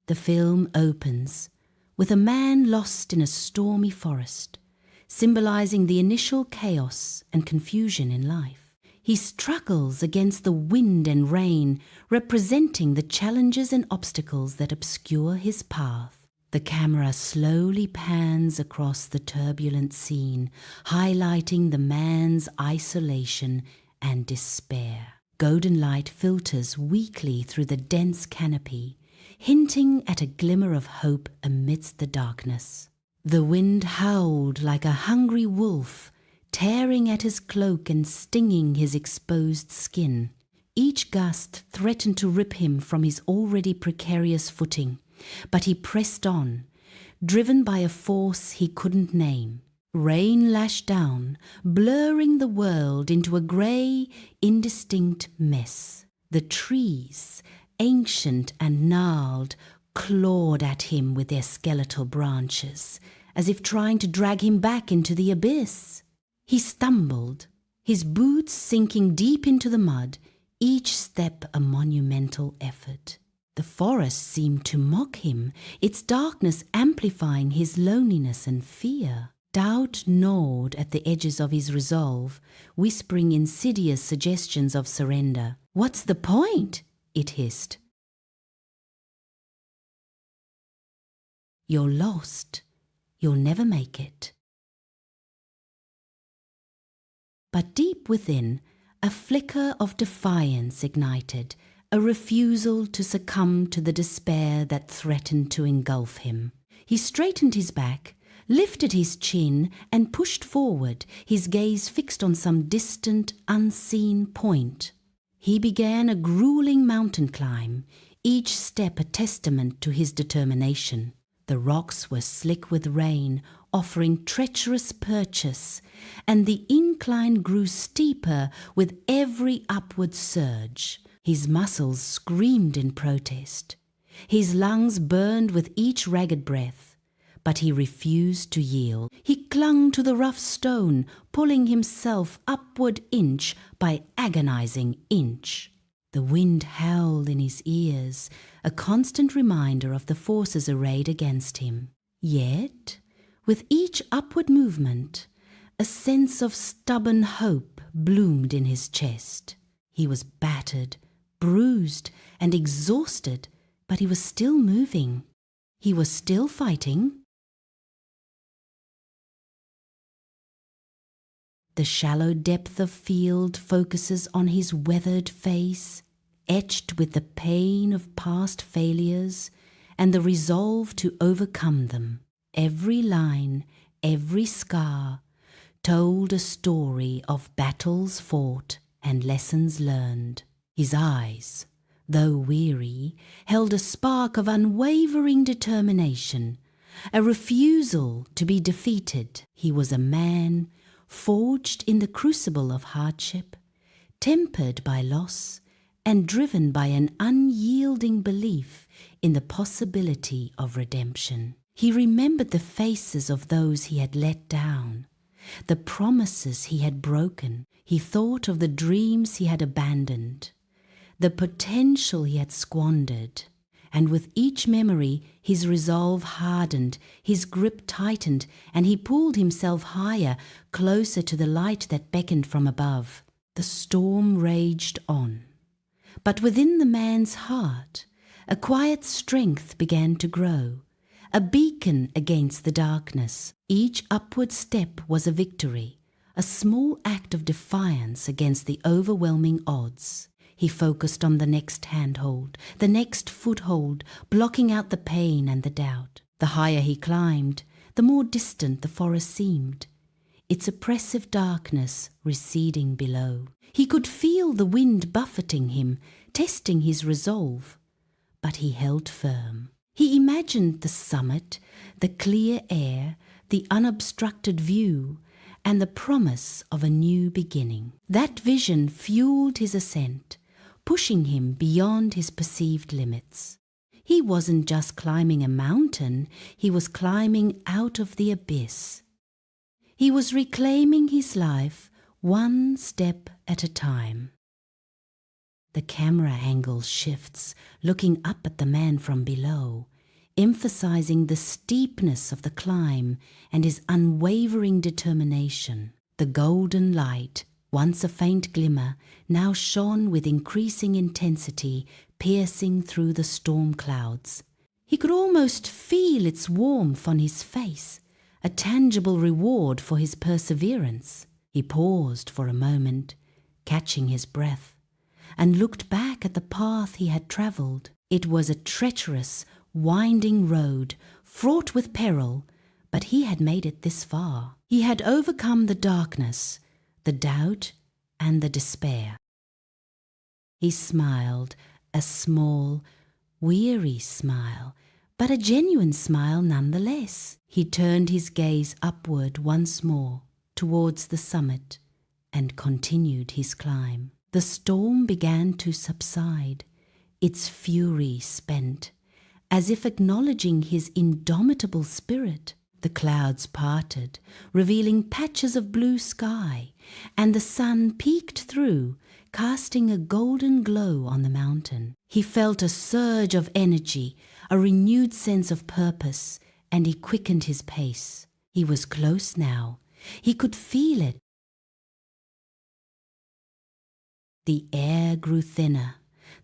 The film opens with a man lost in a stormy forest, symbolizing the initial chaos and confusion in life. He struggles against the wind and rain, representing the challenges and obstacles that obscure his path. The camera slowly pans across the turbulent scene, highlighting the man's isolation and despair. Golden light filters weakly through the dense canopy, hinting at a glimmer of hope amidst the darkness. The wind howled like a hungry wolf, tearing at his cloak and stinging his exposed skin. Each gust threatened to rip him from his already precarious footing, but he pressed on, driven by a force he couldn't name. Rain lashed down, blurring the world into a grey, indistinct mess. The trees, ancient and gnarled, clawed at him with their skeletal branches, as if trying to drag him back into the abyss. He stumbled, his boots sinking deep into the mud, each step a monumental effort. The forest seemed to mock him, its darkness amplifying his loneliness and fear. Doubt gnawed at the edges of his resolve, whispering insidious suggestions of surrender. "What's the point?" it hissed. "You're lost. You'll never make it." But deep within, a flicker of defiance ignited, a refusal to succumb to the despair that threatened to engulf him. He straightened his back, lifted his chin, and pushed forward, his gaze fixed on some distant, unseen point. He began a grueling mountain climb, each step a testament to his determination. The rocks were slick with rain, offering treacherous purchase, and the incline grew steeper with every upward surge. His muscles screamed in protest. His lungs burned with each ragged breath, but he refused to yield. He clung to the rough stone, pulling himself upward inch by agonizing inch. The wind howled in his ears, a constant reminder of the forces arrayed against him. Yet, with each upward movement, a sense of stubborn hope bloomed in his chest. He was battered, bruised, and exhausted, but he was still moving. He was still fighting. The shallow depth of field focuses on his weathered face, etched with the pain of past failures and the resolve to overcome them. Every line, every scar, told a story of battles fought and lessons learned. His eyes, though weary, held a spark of unwavering determination, a refusal to be defeated. He was a man forged in the crucible of hardship, tempered by loss, and driven by an unyielding belief in the possibility of redemption. He remembered the faces of those he had let down, the promises he had broken. He thought of the dreams he had abandoned, the potential he had squandered, and with each memory his resolve hardened, his grip tightened, and he pulled himself higher, closer to the light that beckoned from above. The storm raged on, but within the man's heart a quiet strength began to grow, a beacon against the darkness. Each upward step was a victory, a small act of defiance against the overwhelming odds. He focused on the next handhold, the next foothold, blocking out the pain and the doubt. The higher he climbed, the more distant the forest seemed, its oppressive darkness receding below. He could feel the wind buffeting him, testing his resolve, but he held firm. He imagined the summit, the clear air, the unobstructed view, and the promise of a new beginning. That vision fueled his ascent, pushing him beyond his perceived limits. He wasn't just climbing a mountain, he was climbing out of the abyss. He was reclaiming his life one step at a time. The camera angle shifts, looking up at the man from below, emphasizing the steepness of the climb and his unwavering determination. The golden light, once a faint glimmer, now shone with increasing intensity, piercing through the storm clouds. He could almost feel its warmth on his face, a tangible reward for his perseverance. He paused for a moment, catching his breath, and looked back at the path he had travelled. It was a treacherous, winding road, fraught with peril, but he had made it this far. He had overcome the darkness, the doubt, and the despair. He smiled, a small, weary smile, but a genuine smile nonetheless. He turned his gaze upward once more, towards the summit, and continued his climb. The storm began to subside, its fury spent. As if acknowledging his indomitable spirit, the clouds parted, revealing patches of blue sky, and the sun peeked through, casting a golden glow on the mountain. He felt a surge of energy, a renewed sense of purpose, and he quickened his pace. He was close now. He could feel it. The air grew thinner,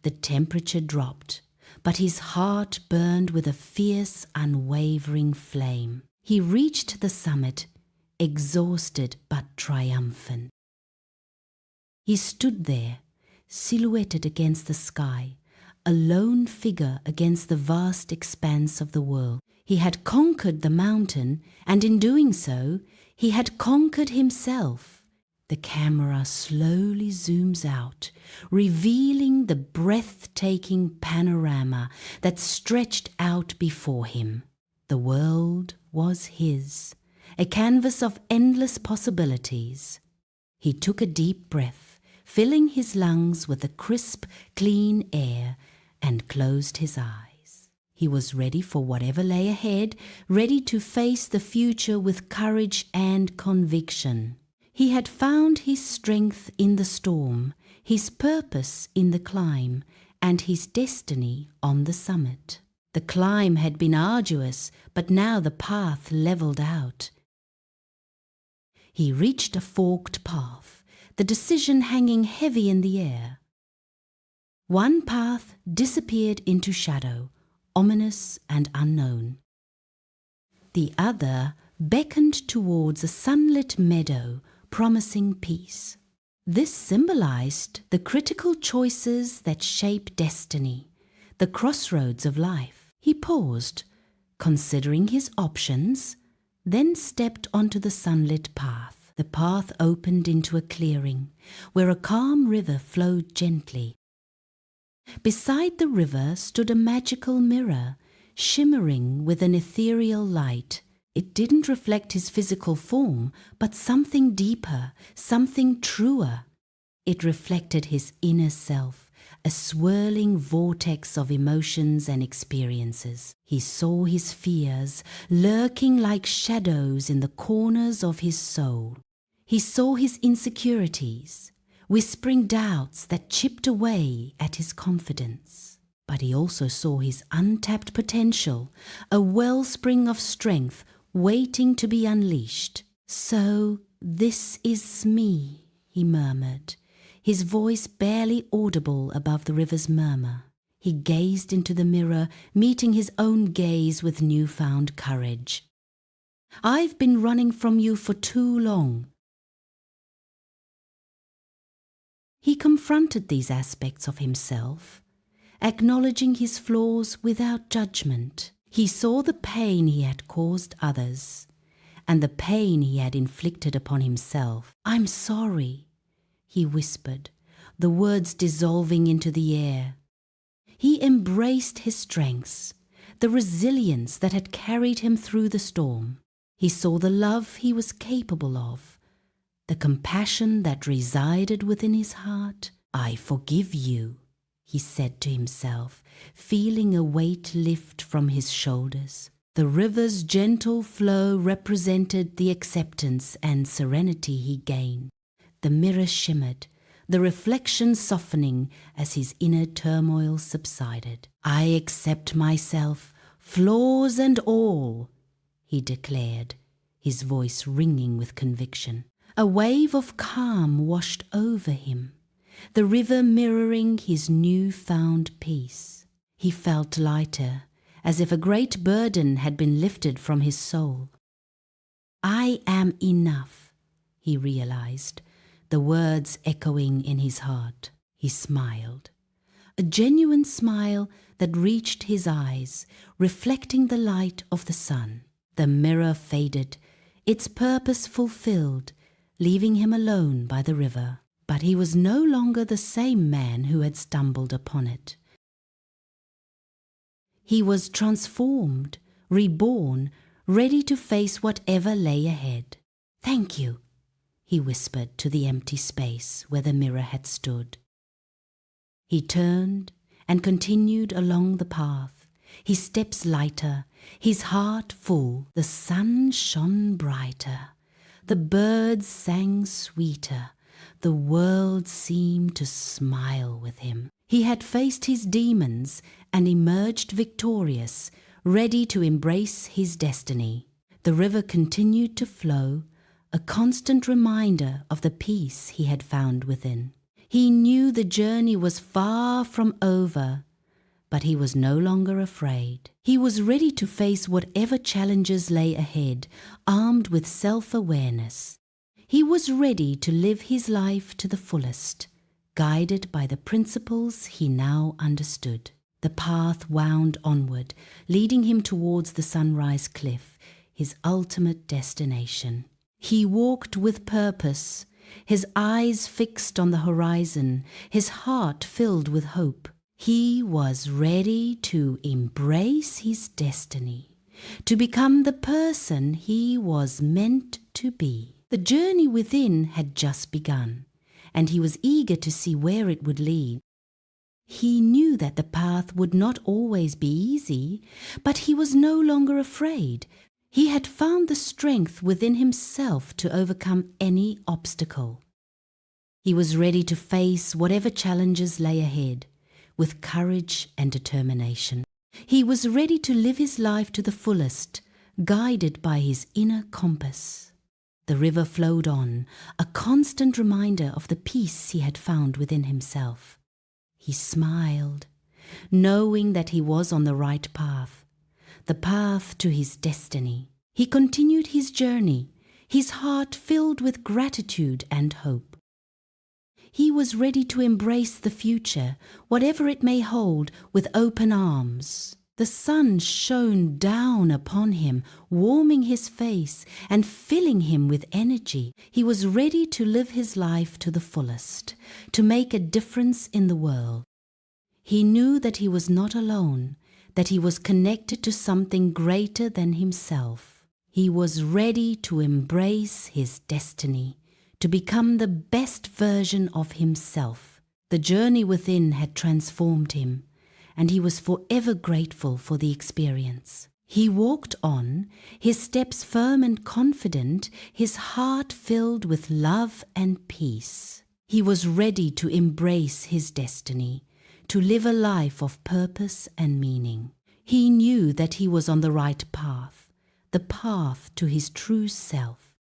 the temperature dropped, but his heart burned with a fierce, unwavering flame. He reached the summit, exhausted but triumphant. He stood there, silhouetted against the sky, a lone figure against the vast expanse of the world. He had conquered the mountain, and in doing so, he had conquered himself. The camera slowly zooms out, revealing the breathtaking panorama that stretched out before him. The world was his, a canvas of endless possibilities. He took a deep breath, filling his lungs with the crisp, clean air, and closed his eyes. He was ready for whatever lay ahead, ready to face the future with courage and conviction. He had found his strength in the storm, his purpose in the climb, and his destiny on the summit. The climb had been arduous, but now the path levelled out. He reached a forked path, the decision hanging heavy in the air. One path disappeared into shadow, ominous and unknown. The other beckoned towards a sunlit meadow, promising peace. This symbolized the critical choices that shape destiny, the crossroads of life. He paused, considering his options, then stepped onto the sunlit path. The path opened into a clearing, where a calm river flowed gently. Beside the river stood a magical mirror, shimmering with an ethereal light. It didn't reflect his physical form, but something deeper, something truer. It reflected his inner self, a swirling vortex of emotions and experiences. He saw his fears lurking like shadows in the corners of his soul. He saw his insecurities, whispering doubts that chipped away at his confidence. But he also saw his untapped potential, a wellspring of strength waiting to be unleashed. "So this is me," he murmured, his voice barely audible above the river's murmur. He gazed into the mirror, meeting his own gaze with newfound courage. "I've been running from you for too long." He confronted these aspects of himself, acknowledging his flaws without judgment. He saw the pain he had caused others, and the pain he had inflicted upon himself. "I'm sorry," he whispered, the words dissolving into the air. He embraced his strengths, the resilience that had carried him through the storm. He saw the love he was capable of, the compassion that resided within his heart. "I forgive you," he said to himself, feeling a weight lift from his shoulders. The river's gentle flow represented the acceptance and serenity he gained. The mirror shimmered, the reflection softening as his inner turmoil subsided. "I accept myself flaws and all, he declared, his voice ringing with conviction. A wave of calm washed over him, the river mirroring his new-found peace. He felt lighter, as if a great burden had been lifted from his soul. I am enough, he realized, the words echoing in his heart. He smiled, a genuine smile that reached his eyes, reflecting the light of the sun. The mirror faded, its purpose fulfilled, leaving him alone by the river. But he was no longer the same man who had stumbled upon it. He was transformed, reborn, ready to face whatever lay ahead. Thank you, he whispered to the empty space where the mirror had stood. He turned and continued along the path, his steps lighter, his heart full. The sun shone brighter, the birds sang sweeter, the world seemed to smile with him. He had faced his demons and emerged victorious, ready to embrace his destiny. The river continued to flow, a constant reminder of the peace he had found within. He knew the journey was far from over, but he was no longer afraid. He was ready to face whatever challenges lay ahead, armed with self-awareness. He was ready to live his life to the fullest, guided by the principles he now understood. The path wound onward, leading him towards the sunrise cliff, his ultimate destination. He walked with purpose, his eyes fixed on the horizon, his heart filled with hope. He was ready to embrace his destiny, to become the person he was meant to be. The journey within had just begun, and he was eager to see where it would lead. He knew that the path would not always be easy, but he was no longer afraid. He had found the strength within himself to overcome any obstacle. He was ready to face whatever challenges lay ahead, with courage and determination. He was ready to live his life to the fullest, guided by his inner compass. The river flowed on, a constant reminder of the peace he had found within himself. He smiled, knowing that he was on the right path, the path to his destiny. He continued his journey, his heart filled with gratitude and hope. He was ready to embrace the future, whatever it may hold, with open arms. The sun shone down upon him, warming his face and filling him with energy. He was ready to live his life to the fullest, to make a difference in the world. He knew that he was not alone, that he was connected to something greater than himself. He was ready to embrace his destiny, to become the best version of himself. The journey within had transformed him, and he was forever grateful for the experience. He walked on, his steps firm and confident, his heart filled with love and peace. He was ready to embrace his destiny, to live a life of purpose and meaning. He knew that he was on the right path, the path to his true self.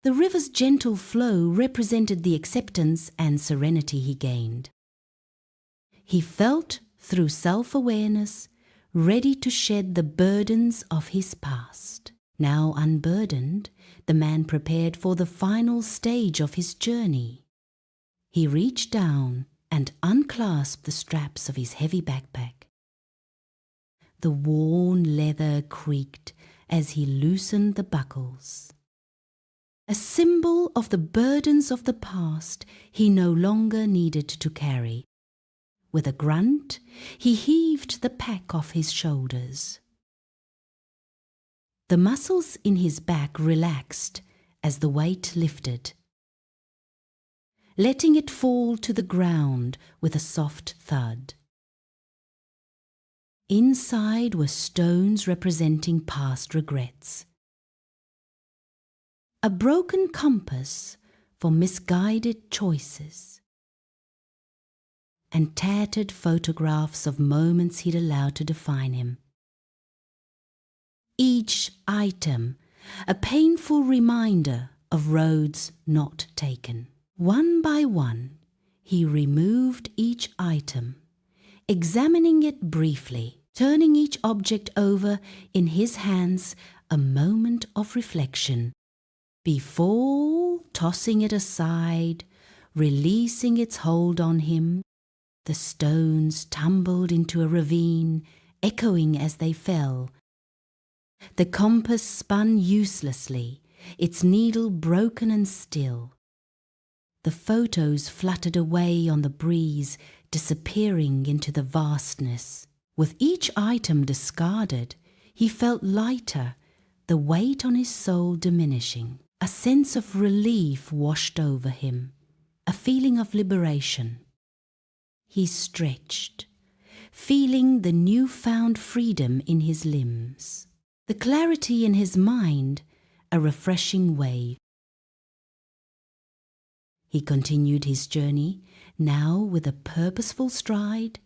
The river's gentle flow represented the acceptance and serenity he gained. He felt, through self-awareness, ready to shed the burdens of his past. Now unburdened, the man prepared for the final stage of his journey. He reached down and unclasped the straps of his heavy backpack. The worn leather creaked as he loosened the buckles. A symbol of the burdens of the past he no longer needed to carry. With a grunt, he heaved the pack off his shoulders. The muscles in his back relaxed as the weight lifted, letting it fall to the ground with a soft thud. Inside were stones representing past regrets, a broken compass for misguided choices, and tattered photographs of moments he'd allowed to define him. each item a painful reminder of roads not taken. One by one, he removed each item, examining it briefly, turning each object over in his hands a moment of reflection, before tossing it aside, releasing its hold on him. The stones tumbled into a ravine, echoing as they fell. The compass spun uselessly, its needle broken and still. The photos fluttered away on the breeze, disappearing into the vastness. With each item discarded, he felt lighter, the weight on his soul diminishing. A sense of relief washed over him, a feeling of liberation. He stretched, feeling the newfound freedom in his limbs, the clarity in his mind, a refreshing wave. He continued his journey, now with a purposeful stride.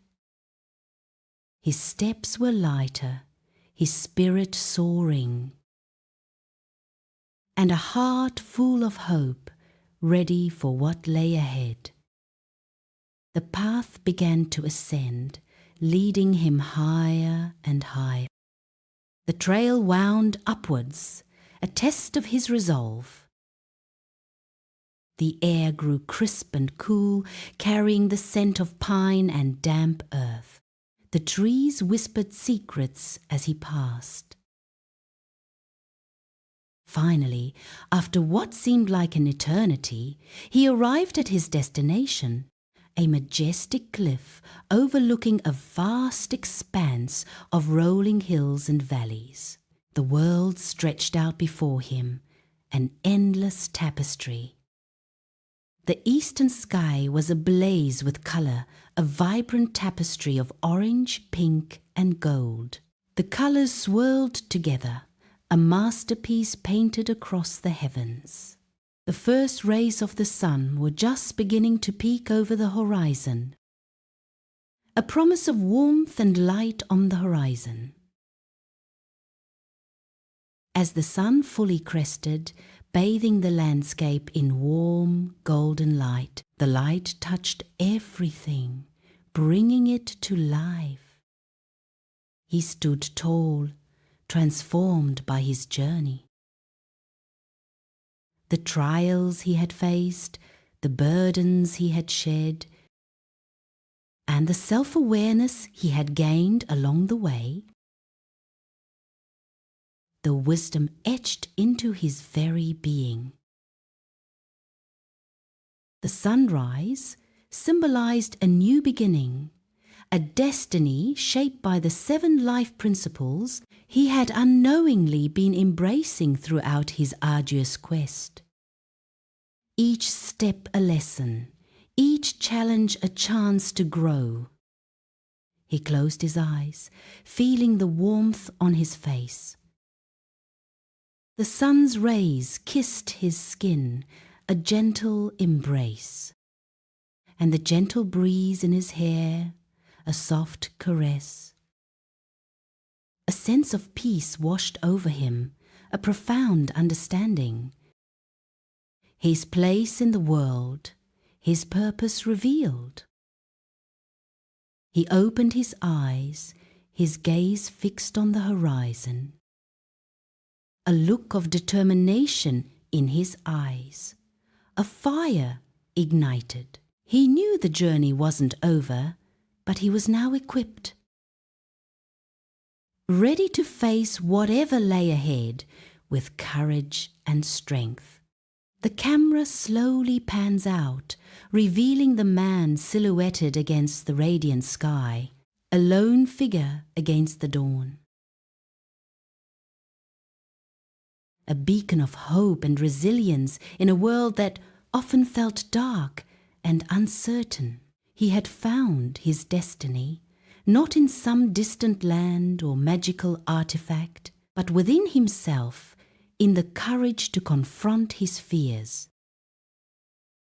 His steps were lighter, his spirit soaring, and a heart full of hope, ready for what lay ahead. The path began to ascend, leading him higher and higher. The trail wound upwards, a test of his resolve. The air grew crisp and cool, carrying the scent of pine and damp earth. The trees whispered secrets as he passed. Finally, after what seemed like an eternity, he arrived at his destination, a majestic cliff overlooking a vast expanse of rolling hills and valleys. The world stretched out before him, an endless tapestry. The eastern sky was ablaze with color, a vibrant tapestry of orange, pink, and gold. The colors swirled together, a masterpiece painted across the heavens. The first rays of the sun were just beginning to peek over the horizon, a promise of warmth and light on the horizon. As the sun fully crested, bathing the landscape in warm, golden light, the light touched everything, bringing it to life. He stood tall, transformed by his journey. The trials he had faced, the burdens he had shed, and the self-awareness he had gained along the way, the wisdom etched into his very being. The sunrise symbolized a new beginning, a destiny shaped by the 7 life principles he had unknowingly been embracing throughout his arduous quest. Each step a lesson, each challenge a chance to grow. He closed his eyes, feeling the warmth on his face. The sun's rays kissed his skin, a gentle embrace, and the gentle breeze in his hair, a soft caress. A sense of peace washed over him, a profound understanding. His place in the world, his purpose revealed. He opened his eyes, his gaze fixed on the horizon. A look of determination in his eyes, a fire ignited. He knew the journey wasn't over, but he was now equipped, ready to face whatever lay ahead with courage and strength. The camera slowly pans out, revealing the man silhouetted against the radiant sky, a lone figure against the dawn. A beacon of hope and resilience in a world that often felt dark and uncertain. He had found his destiny, not in some distant land or magical artifact, but within himself, in the courage to confront his fears,